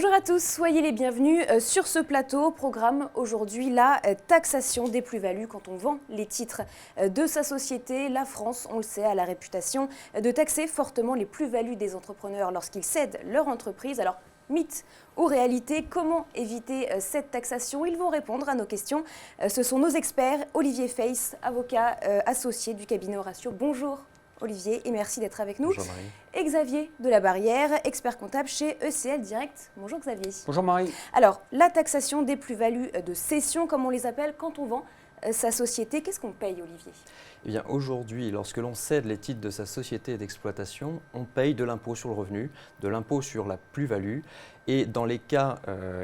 Bonjour à tous, soyez les bienvenus sur ce plateau. Programme aujourd'hui la taxation des plus-values quand on vend les titres de sa société. La France, on le sait, a la réputation de taxer fortement les plus-values des entrepreneurs lorsqu'ils cèdent leur entreprise. Alors, mythe ou réalité, comment éviter cette taxation? Ils vont répondre à nos questions. Ce sont nos experts, Olivier Feiss, avocat associé du cabinet Horatio. Bonjour Olivier et merci d'être avec nous. Bonjour Marie. Et Xavier Delabarrière, expert comptable chez ECL Direct. Bonjour Xavier. Bonjour Marie. Alors, la taxation des plus-values de cession, comme on les appelle, quand on vend sa société, qu'est-ce qu'on paye, Olivier? Eh bien, aujourd'hui, lorsque l'on cède les titres de sa société d'exploitation, on paye de l'impôt sur le revenu, de l'impôt sur la plus-value. Et dans les cas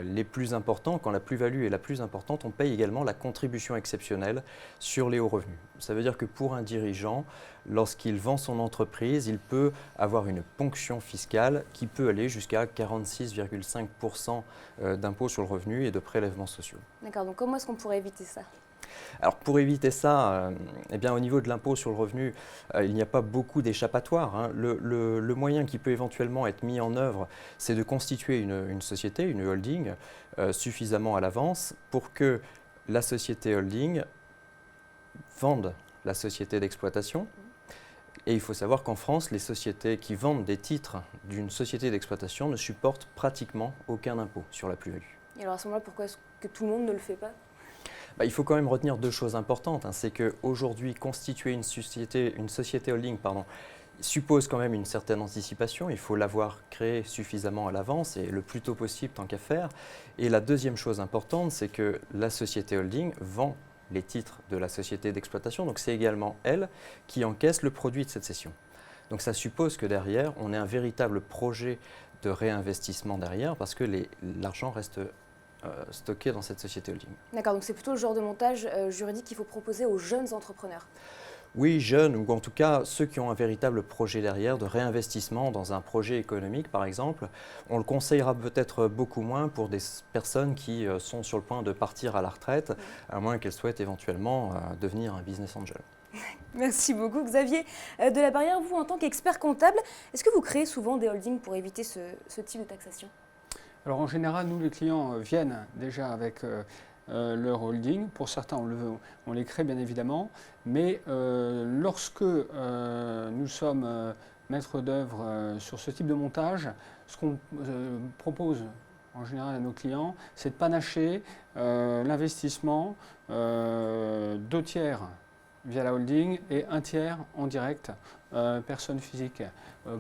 les plus importants, quand la plus-value est la plus importante, on paye également la contribution exceptionnelle sur les hauts revenus. Ça veut dire que pour un dirigeant, lorsqu'il vend son entreprise, il peut avoir une ponction fiscale qui peut aller jusqu'à 46,5% d'impôt sur le revenu et de prélèvements sociaux. D'accord, donc comment est-ce qu'on pourrait éviter ça? Alors pour éviter ça, eh bien, au niveau de l'impôt sur le revenu, il n'y a pas beaucoup d'échappatoires, hein. Le moyen qui peut éventuellement être mis en œuvre, c'est de constituer une société, une holding, suffisamment à l'avance pour que la société holding vende la société d'exploitation. Et il faut savoir qu'en France, les sociétés qui vendent des titres d'une société d'exploitation ne supportent pratiquement aucun impôt sur la plus-value. Et alors à ce moment-là, pourquoi est-ce que tout le monde ne le fait pas? Il faut quand même retenir deux choses importantes, hein. C'est qu'aujourd'hui, constituer une société holding, suppose quand même une certaine anticipation. Il faut l'avoir créée suffisamment à l'avance et le plus tôt possible tant qu'à faire. Et la deuxième chose importante, c'est que la société holding vend les titres de la société d'exploitation. Donc c'est également elle qui encaisse le produit de cette cession. Donc ça suppose que derrière, on ait un véritable projet de réinvestissement derrière parce que l'argent reste stocké dans cette société holding. D'accord, donc c'est plutôt le genre de montage juridique qu'il faut proposer aux jeunes entrepreneurs. Oui, jeunes, ou en tout cas ceux qui ont un véritable projet derrière de réinvestissement dans un projet économique par exemple. On le conseillera peut-être beaucoup moins pour des personnes qui sont sur le point de partir à la retraite, à moins qu'elles souhaitent éventuellement devenir un business angel. Merci beaucoup Xavier Delabarrière. Vous, en tant qu'expert comptable, est-ce que vous créez souvent des holdings pour éviter ce type de taxation? Alors en général, nous les clients viennent déjà avec leur holding. Pour certains, on les crée bien évidemment. Mais lorsque nous sommes maîtres d'œuvre sur ce type de montage, ce qu'on propose en général à nos clients, c'est de panacher l'investissement 2 tiers via la holding et 1 tiers en direct, personne physique.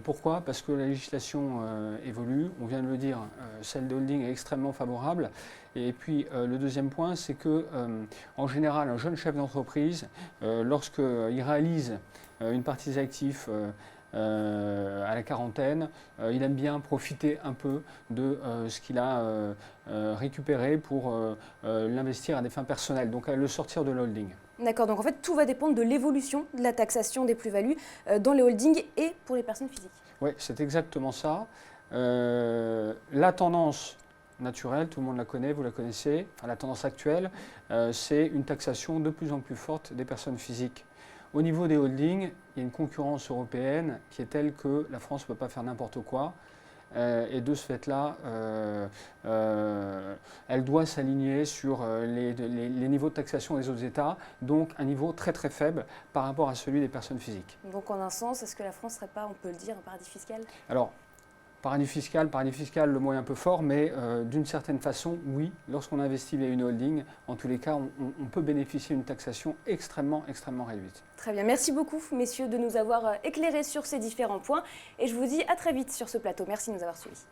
Pourquoi? Parce que la législation évolue, on vient de le dire, celle de holding est extrêmement favorable. Et puis le deuxième point, c'est que en général, un jeune chef d'entreprise, lorsqu'il réalise une partie des actifs à la quarantaine, il aime bien profiter un peu de ce qu'il a récupéré pour l'investir à des fins personnelles, donc à le sortir de l'holding. D'accord, donc en fait tout va dépendre de l'évolution de la taxation des plus-values dans les holdings et pour les personnes physiques. Oui, c'est exactement ça. La tendance naturelle, tout le monde la connaît, vous la connaissez, enfin, la tendance actuelle, c'est une taxation de plus en plus forte des personnes physiques. Au niveau des holdings, il y a une concurrence européenne qui est telle que la France ne peut pas faire n'importe quoi. Et de ce fait-là, elle doit s'aligner sur les niveaux de taxation des autres États, donc un niveau très très faible par rapport à celui des personnes physiques. Donc en un sens, est-ce que la France ne serait pas, on peut le dire, un paradis fiscal? Alors, paradis fiscal, le mot est un peu fort, mais d'une certaine façon, oui, lorsqu'on investit via une holding, en tous les cas, on peut bénéficier d'une taxation extrêmement réduite. Très bien, merci beaucoup messieurs de nous avoir éclairés sur ces différents points et je vous dis à très vite sur ce plateau. Merci de nous avoir suivis.